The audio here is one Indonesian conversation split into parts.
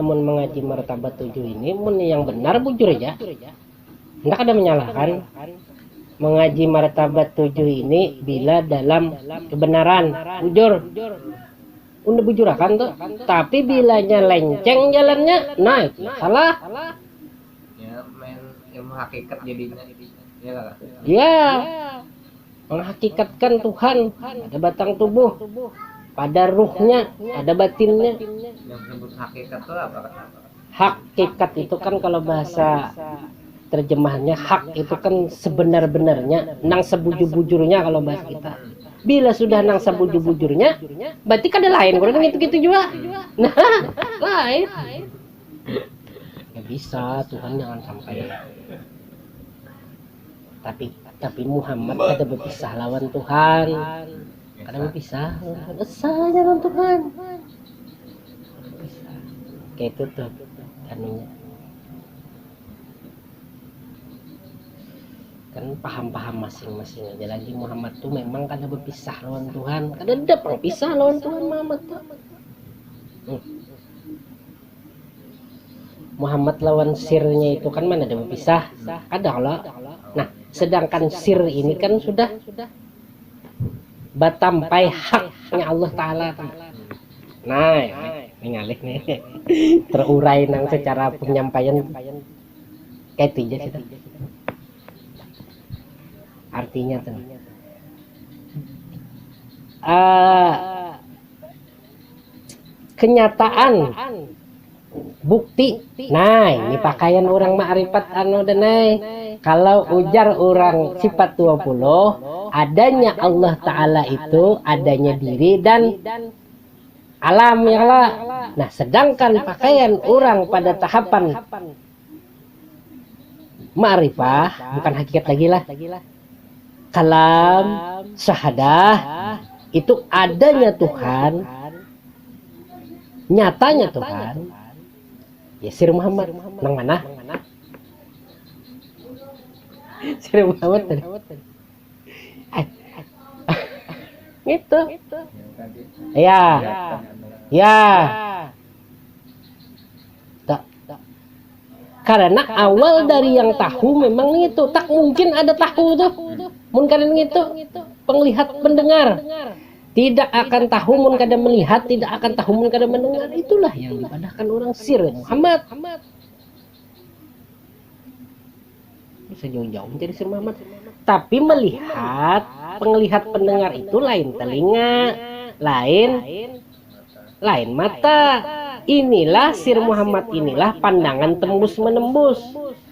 Amun mengaji martabat 7 ini mun yang benar bujur aja. Enggak ada menyalahkan. Mengaji martabat 7 ini bila dalam kebenaran, bujur. Udah bujur akan tuh. Tapi bilanya lenceng jalannya, nah itu salah. Ya main ilmu hakikat jadinya. Ya lah. Ya, menghakikatkan Tuhan ada batang tubuh, pada ruhnya ada batinnya. Yang disebut hakikat itu apa? Hakikat itu kan kalau bahasa terjemahannya hak itu kan sebenar-benarnya, nang sebujur-bujurnya kalau bahasa kita. Bila sudah nang sebujur-bujurnya, berarti kan ada lain, kurang gitu-gitu juga. Nah, lain. Gak bisa, Tuhan jangan sampai. Tapi Muhammad kada berpisah lawan Tuhan. Kada berpisah lawan Tuhan. Lawan Tuhan. Kayak itu tuh anunya. Kan paham-paham masing-masing aja lagi. Muhammad tuh memang kada berpisah lawan Tuhan. Kada ada berpisah lawan Tuhan Muhammad tuh. Muhammad lawan sirnya itu kan mana ada berpisah. Ada lah. Nah, sedangkan sir ini kan sudah batampai haknya Allah Ta'ala. Nah, ngalih nih. Terurai nang secara penyampaian kayak itu aja. Artinya tuh. Kenyataan bukti. Nah, ini pakaian orang ma'rifat anu denai. Kalau ujar orang sifat 20, adanya Allah Ta'ala itu adanya diri dan alam ya lah. Nah, sedangkan pakaian orang pada tahapan ma'rifah bukan hakikat lagi lah. Kalam, syahadah itu adanya Tuhan, nyatanya Tuhan. Ya Sir Muhammad nang mana? Sir Muhammad tadi. Gitu. Ya. Ya. Tak. Karena awal dari yang tahu memang itu, tak mungkin ada tahu tuh. Mun kada gitu, penglihat pendengar. Tidak akan tahu mun kada melihat, tidak akan tahu mun kada mendengar. Itulah yang dipadahkan orang Sir Muhammad. Bisa jauh-jauh menjadi Sir Muhammad. Tapi melihat, penglihat pendengar itu lain telinga, lain mata. Inilah Sir Muhammad, inilah pandangan tembus menembus.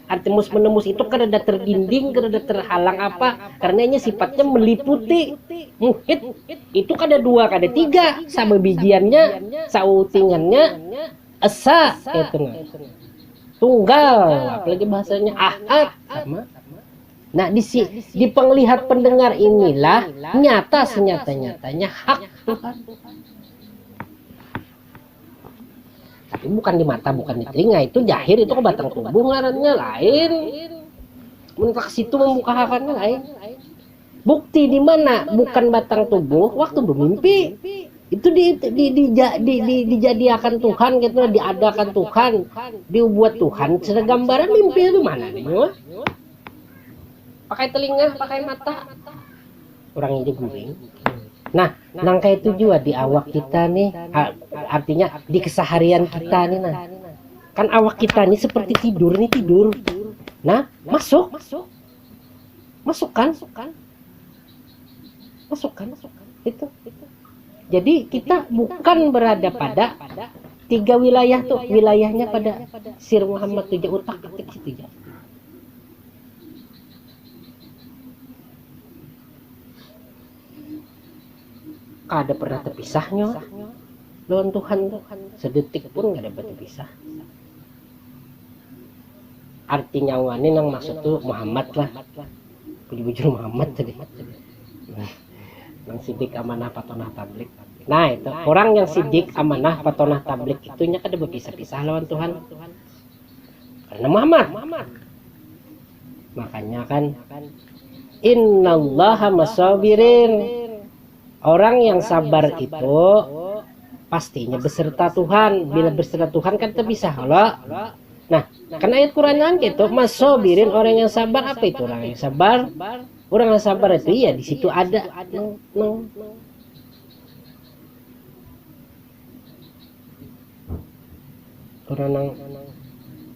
Arti tembus menembus itu kada terdinding, kada terhalang apa, karenanya sifatnya meliputi, muhit. Itu kada dua, kada tiga, sama bijiannya, sautingannya, esa, itu tunggal, apalagi bahasanya ahad sama. Nah, di penglihat pendengar inilah nyata senyata-nyatanya hak Tuhan. Tapi bukan di mata, bukan di telinga, itu jahir, itu ke batang tubuh ngarannya lain. Mentak situ membuka hakannya lain. Bukti di mana bukan batang tubuh waktu bermimpi. Itu dijadikan Tuhan gitu, diadakan Tuhan, dibuat Tuhan. Sudah gambaran mimpi itu mana nih? Pakai telinga, pakai mata. Orang aja guring. Nah, nangka itu juga di awak kita nih, artinya di keseharian kita nih, nah. Kan awak kita nih seperti tidur. Nah, masukkan. Itu. Jadi kita bukan berada pada tiga wilayah tuh, wilayahnya pada Sir Muhammad tuh, utak atik situ aja. Kada pernah terpisahnya lawan Tuhan sedetik pun kada berpisah. Artinya wani nang maksud tuh Muhammad lah, bujur Muhammad tadi. Nang sidik amanah patonah tablik. Nah itu orang yang sidik amanah patonah tablik itunya kada berpisah-pisah lawan Tuhan. Karena Muhammad. Makanya kan innallaha masabirin. Orang yang sabar itu pastinya beserta Tuhan. Bila beserta Tuhan kan kita bisa halak. Nah, kan ayat Quran gitu, masobirin orang yang sabar. Apa itu orang yang sabar? Orang yang sabar itu iya di situ ada orang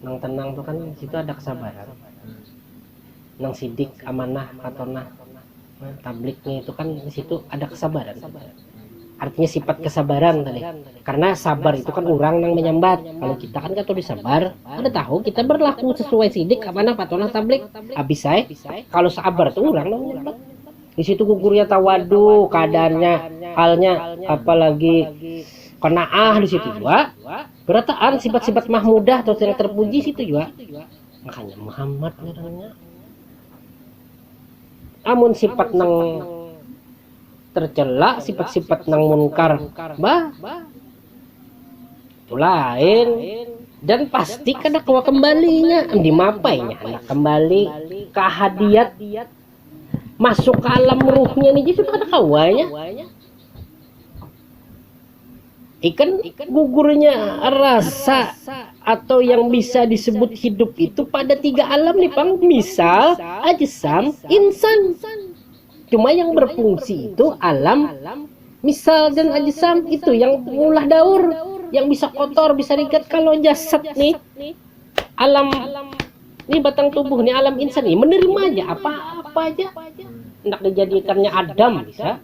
nang tenang tuh kan di situ ada kesabaran. Nang sidik amanah patonah tabliknya itu kan di situ ada kesabaran. Artinya sifat kesabaran tadi. Karena sabar itu kan orang yang menyambat. Kalau kita kan tuh disabar, ada tahu kita berlaku sesuai sidik amanah patonah tablik. Habis saya kalau sabar tuh orang yang menyambat. Di situ gugurnya tawadu, keadaannya, halnya apalagi qanaah di situ juga. Berataan sifat-sifat mahmudah atau yang terpuji situ juga. Makanya Muhammad namanya. Amun sifat nang tercela, sifat-sifat nang munkar, itu lain. Dan pasti kada kawa kembalinya. Di mapainya anak kembali ke hadiat, masuk ke alam ruhnya nih jadi kada kawanya. Ikan gugurnya rasa atau yang bisa disebut hidup itu pada 3 alam nih Bang. Misal ajsam, insan. Cuma yang berfungsi itu alam misal dan ajsam itu yang mulah daur, yang bisa kotor, bisa rigat. Kalau jasad nih alam ini batang tubuh nih alam insan nih menerima aja apa aja. Hendak dijadikannya Adam bisa,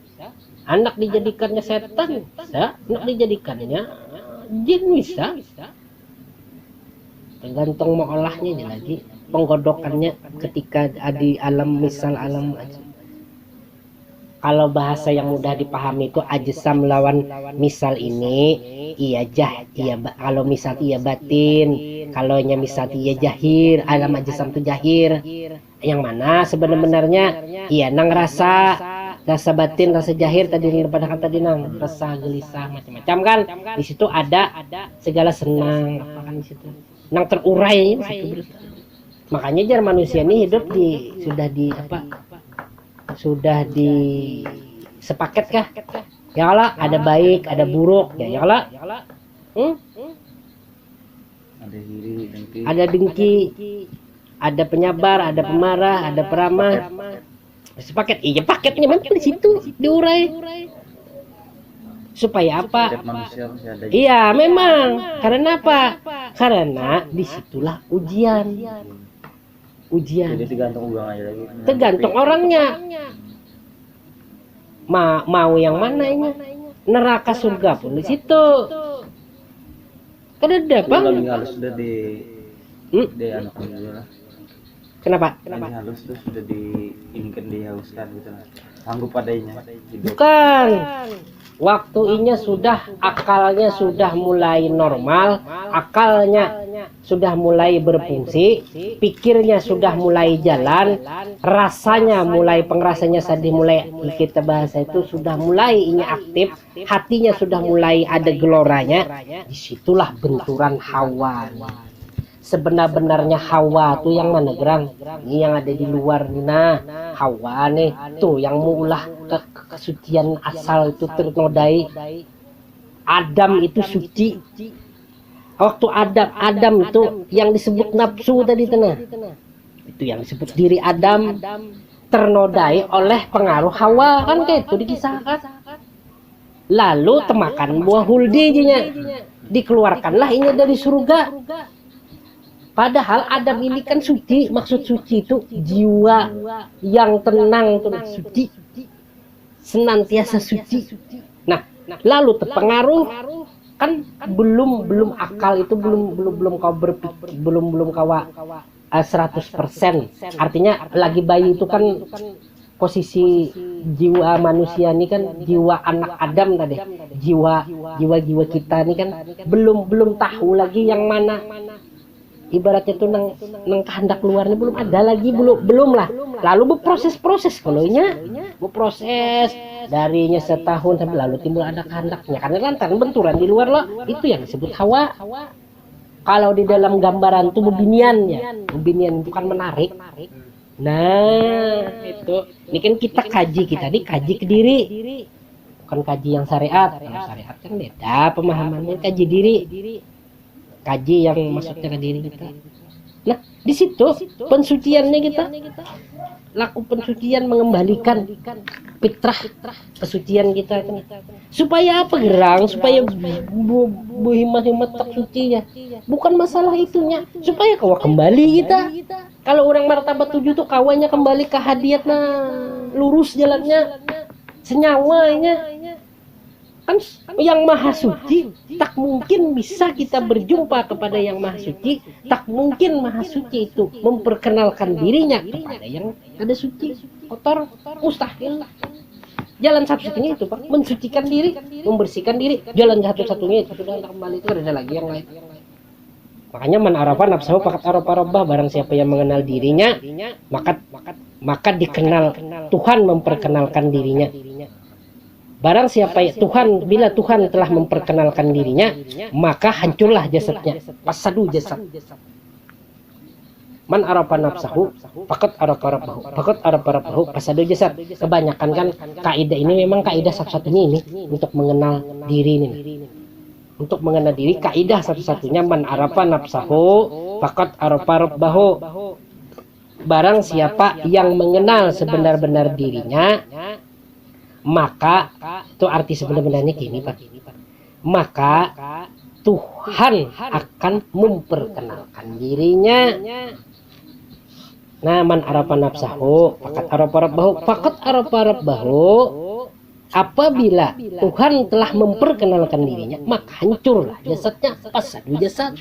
anak dijadikannya setan bisa, anak dijadikannya jin bisa. Tergantung mau olahnya aja lagi, penggodokannya ketika di alam misal alam aja. Kalau bahasa yang mudah dipahami itu ajsam lawan misal ini iya kalau misal iya batin, kalau nya misal iya jahir, alam ajsam itu jahir. Yang mana sebenarnya iya nang rasa batin, rasa jahir tadi pada kata dinang rasa gelisah macam-macam kan. Di situ ada segala senang apa kan di situ. Nang terurai di situ. Makanya jar manusia ini hidup sudah di sepaket kah? Ya Allah, ada baik, ada buruk, ya Allah. Ada dengki, ada penyabar, ada pemarah, ada peramah. Sepaket, iya paketnya memang di situ diurai. Supaya apa? Iya, memang. Karena apa? Karena disitulah ujian. Jadi tergantung orang aja lagi. Tergantung orangnya. Mau yang mana ini? Neraka surga pun di situ. Kan ada Bang. Kalau halus sudah di anak lah. Kenapa? Halus tuh sudah diinginkan dihaluskan gitu lah. Sanggup padanya. Bukan. Waktunya sudah, akalnya sudah mulai normal, akalnya sudah mulai berfungsi, pikirnya sudah mulai jalan, rasanya mulai pengrasanya sudah mulai kita bahasa itu sudah mulai ini aktif, hatinya sudah mulai ada geloranya. Disitulah benturan Hawa. Sebenar-benarnya Hawa tuh yang mana Gerang? Ini yang ada di luar nih. Nah, Hawa nih tuh yang mulah kesucian asal itu ternodai. Adam itu suci. Waktu Adam itu yang disebut nafsu tadi tenang. Itu yang disebut diri Adam ternodai oleh pengaruh Hawa kan kayak itu dikisahkan. Lalu temakan buah huldinya. Dikeluarkanlah ini dari surga. Padahal Adam ini kan suci, maksud suci itu jiwa yang tenang tuh suci, senantiasa suci. Nah, lalu terpengaruh kan belum akal itu belum kau berpikir, belum kau 100%. Artinya lagi bayi itu kan posisi jiwa manusia ini kan jiwa anak Adam tadi, jiwa kita ini kan belum tahu lagi yang mana. Ibaratnya tuh nang kehendak luarnya belum ada lagi, belum lah. Lalu berproses kalau nya berproses darinya setahun sampai lalu timbul ada kehendaknya karena lantaran benturan di luar loh, itu yang disebut Hawa. Kalau di dalam gambaran tuh bebinian bukan menarik. Nah itu ini kan kita kaji ke diri. bukan kaji yang syariat. Kalau syariat kan beda pemahamannya, kaji diri, kaji yang maksudnya ke diri kita. Nah, di situ pensuciannya kita, laku pensucian mengembalikan fitrah kesucian kita kan. Supaya apa gerang? Supaya himat tak suci ya. Bukan masalah itunya, supaya kau kembali kita. Kalau orang martabat 7 tuh kawannya kembali ke hadiatnya, lurus jalannya, senyawanya. Kan yang maha suci tak mungkin bisa kita berjumpa kepada yang maha suci, tak mungkin maha suci itu memperkenalkan dirinya kepada yang ada suci, kotor, mustahil. Jalan satu-satunya itu Pak, mensucikan diri, membersihkan diri. Jalan satu-satunya itu sudah kembali, itu ada lagi yang lain. Makanya man arafa nafsahu faqad arafa rabbah, barang siapa yang mengenal dirinya, maka dikenal Tuhan, memperkenalkan dirinya. Barang siapa Tuhan, bila Tuhan telah memperkenalkan dirinya, maka hancurlah jasadnya, pasadu jasad. Man arafa nafsahu faqad arafa rabbahu, faqad arafa rabbahu, pasadu jasad. Kebanyakan kan kaidah ini memang kaidah satu-satunya ini untuk mengenal diri ini. Untuk mengenal diri, kaidah satu-satunya man arafa nafsahu faqad arafa rabbahu. Barang siapa yang mengenal sebenar-benar dirinya, maka itu arti sebenarnya gini Pak, maka Tuhan akan memperkenalkan dirinya. Nah, man arafa nafsahu faqad arafa rabbahu, faqad arafa rabbahu. Apabila Tuhan telah memperkenalkan dirinya, maka hancurlah jasadnya, pasadu jasad.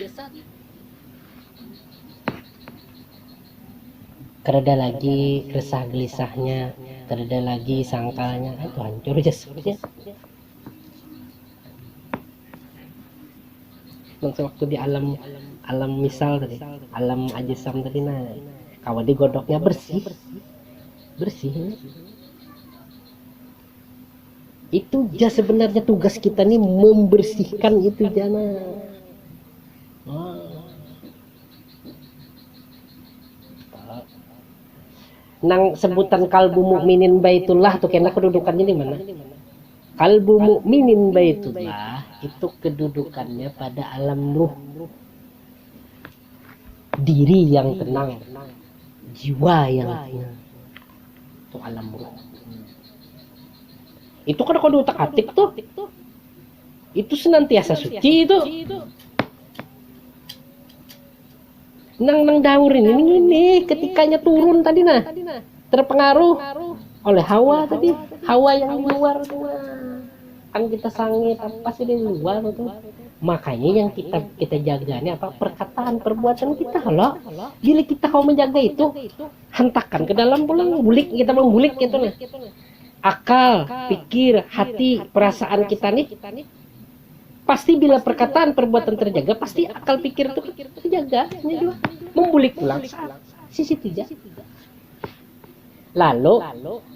Kereda lagi resah gelisahnya, kereda lagi sangkalnya, itu hancur jasadnya. Langsung waktu di alam misal tadi, alam ajisam tadi, nah kalau digodoknya bersih. Itu ya sebenarnya tugas kita nih, membersihkan itu jana. Nang sebutan kalbu mukminin baitullah tuh kena kedudukannya di mana? Kalbu mukminin baitullah itu kedudukannya pada alam ruh. Diri yang tenang, jiwa yang tenang. Itu alam ruh. Itu kan kalau utak-atik tuh, itu senantiasa suci itu. Nang daur ini ketikanya turun tadi nah, terpengaruh oleh hawa tadi, hawa yang di luar tuh. Kan kita sangit apa sih di luar tuh. Makanya yang kita jaga ini apa? Perkataan, perbuatan kita loh. Bila kita mau menjaga itu, hentakan ke dalam pulang, bulik kita membulik gitu nih. Akal, pikir, hati, perasaan kita nih, pasti bila perkataan, perbuatan terjaga, pasti akal pikir itu terjaga, membulik pulang sisi tiga. Lalu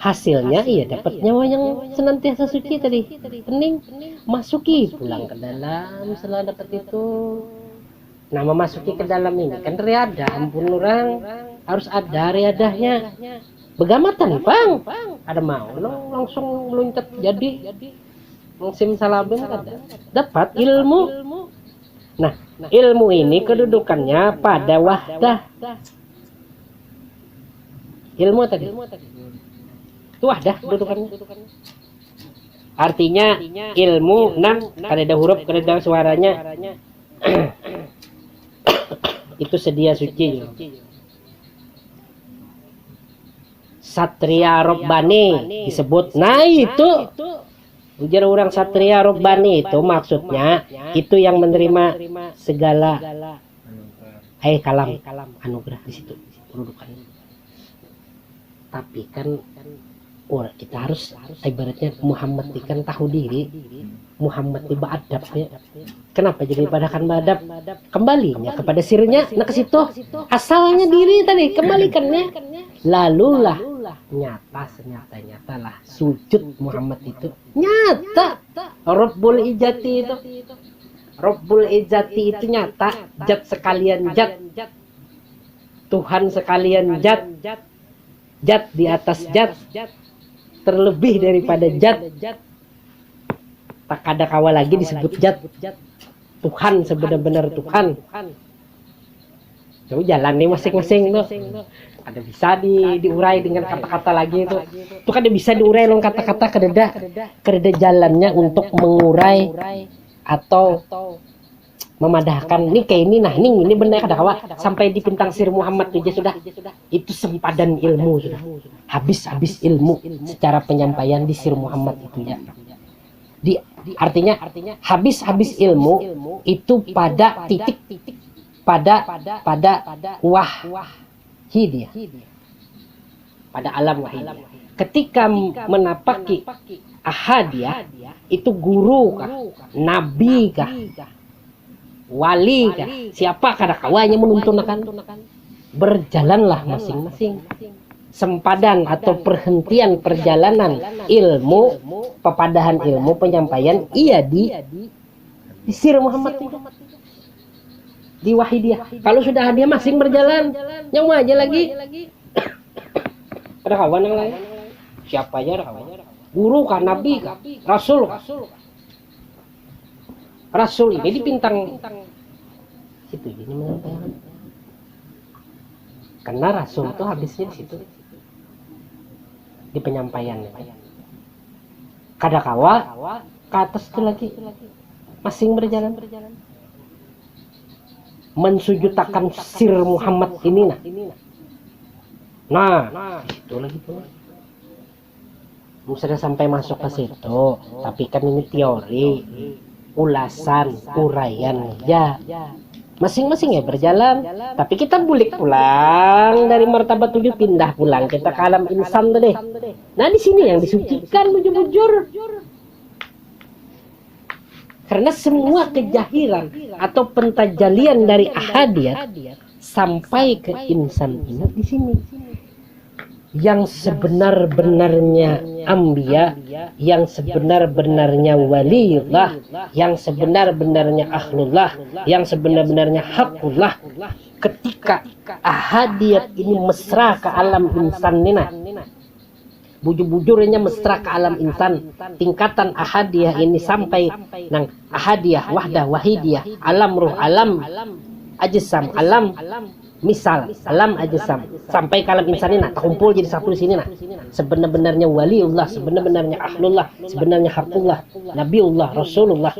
hasilnya iya dapat nyawa yang senantiasa suci tadi, hening, masuki pulang ke dalam setelah dapat itu. Nah, memasuki ke dalam ini kan riadah, ampun orang harus ada riadahnya. Begamatan Bang, ada mau langsung meluncat jadi musim salabim ada. Dapat ilmu. Nah, ilmu ini kedudukannya pada wahdah. Ilmu tadi. Itu wahdah kedudukannya. Artinya ilmu kada huruf, kada suaranya. Itu sedia suci. Satria Robbani disebut. Nah itu ujar orang Satria Robbani itu maksudnya itu yang menerima segala kalam anugerah di situ kedudukannya. Tapi kan kita harus ibaratnya Muhammad kan tahu diri, Muhammad tiba adab ya. Kenapa jadi padakan badab? Kembalinya kepada sirnya, nah ke situ asalnya diri tadi kembalikannya. Lalulah nyata lah sujud Muhammad itu nyata. Rabbul Ijati itu, Rabbul Ijati itu nyata, zat sekalian zat, Tuhan sekalian zat, zat di atas zat, terlebih daripada zat, tak ada kawa lagi disebut zat Tuhan, sebenar-benar Tuhan. Jadi jalan nih masing-masing tuh. Ada bisa diurai dengan kata-kata lagi itu. Tuh kan ada bisa diurai dengan kata-kata kededa jalannya untuk mengurai atau memadahkan ini kayak ini. Nah ini benar kada kawa sampai di Pintang Sir Muhammad aja sudah. Itu sempadan ilmu sudah. Habis ilmu secara penyampaian di Sir Muhammad itu ya. Artinya habis ilmu itu pada titik pada wahyi dia, pada alam wahyi. Ketika menapaki ahadiyah itu guru kah, nabi kah, wali kah, siapa kada kawanya menuntun akan berjalanlah masing-masing sempadan atau perhentian perjalanan ilmu, pepadahan ilmu, penyampaian iya di Sir Muhammad itu, di wahyi dia. Kalau sudah dia masing berjalan nyawa aja lagi ada kawan yang lain siapa aja ada kawan, guru kah, nabi kah, rasul ini dipintang situ ini menyampaikan, karena rasul itu habisnya di situ di penyampaiannya. Kada kawa ke atas itu lagi masing berjalan mensujudkan Sir Muhammad ini nah itu lagi tuh sudah sampai masuk ke situ, tapi kan ini teori, ulasan, uraian ya masing-masing ya berjalan. Tapi kita bulik pulang dari martabat 7 pindah pulang kita ke alam insan deh. Nah di sini yang disucikan bujur-bujur. Karena semua kejahiran atau pentajalian dari ahadiyat sampai ke insan ini di sini. Yang sebenar-benarnya ambiya, yang sebenar-benarnya waliullah, yang sebenar-benarnya akhlullah, yang sebenar-benarnya hakullah, ketika ahadiyat ini mesra ke alam insan nina, bujur-bujurnya mesra ke alam insan, tingkatan ahadiyah ini sampai nang ahadiyah wahdah wahidiyah, alam ruh, alam ajsam, alam misal, alam ajsam, sampai ke alam insan ini terkumpul jadi satu di sini sebenar-benarnya waliullah, sebenar-benarnya akhlullah, sebenarnya hakullah, nabiullah, rasulullah,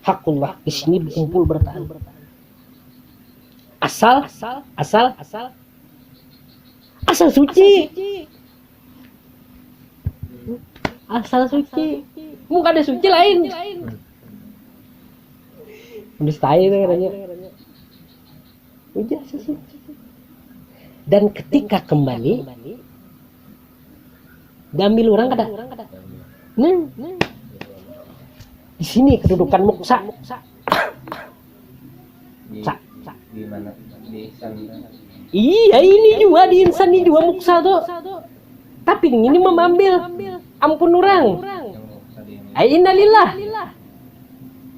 hakullah di sini berkumpul bertahan. Asal suci. Asal suci. Muka ada suci lain. Mustahil katanya. Udah suci. Dan ketika kembali diambil orang kada. Di sini kedudukan muksa. Di mana di insan. Iya ini juga di insan ini juga muksa tuh. Tapi ini mengambil ampun orang. Innalillah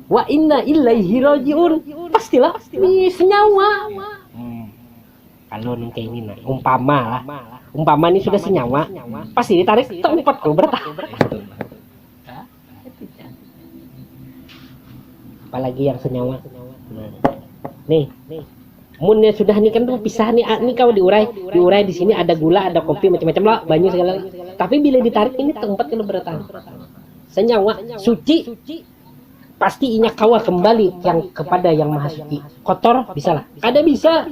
wa inna ilaihi rajiun. Pastilah ini senyawa. Kalau kayak ini umpama ini sudah senyawa, pasti ditarik tempat tuh bertahan. Apalagi yang senyawa. Nih, munnya sudah nih kan tuh pisah nih kau diurai di sini ada gula, ada kopi, macam-macam lah, banyak segala. Tapi bila ditarik ini tempat kalau bertahan. Senyawa suci pasti inya kawa kembali yang kepada yang maha suci. Kotor bisa lah, ada bisa.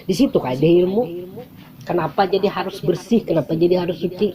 Di situ ada ilmu. Kenapa jadi harus bersih? Kenapa jadi harus suci?